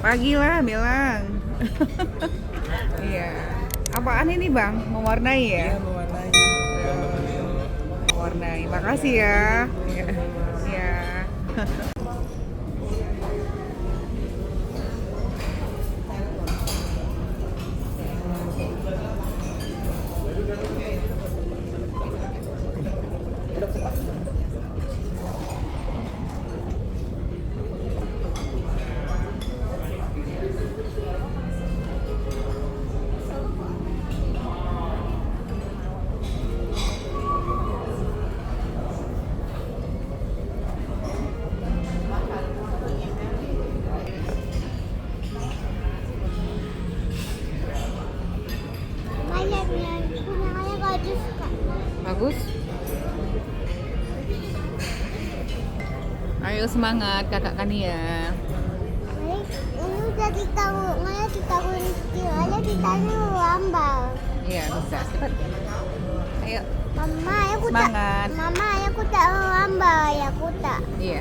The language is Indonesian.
Pagi lah bilang. Iya. Apaan ini bang? Mewarnai ya? Iya, mewarnai. Mewarnai. Makasih ya. Iya. Iya. Bagus. Ayo semangat kakak Kania. Ini udah ditaruh, Maya ditaruh aja ditaruh lambang. Iya bisa. Cepat. Ayo. Mama, aku tak. Semangat. Mama, aku tak lambang, aku tak. Iya.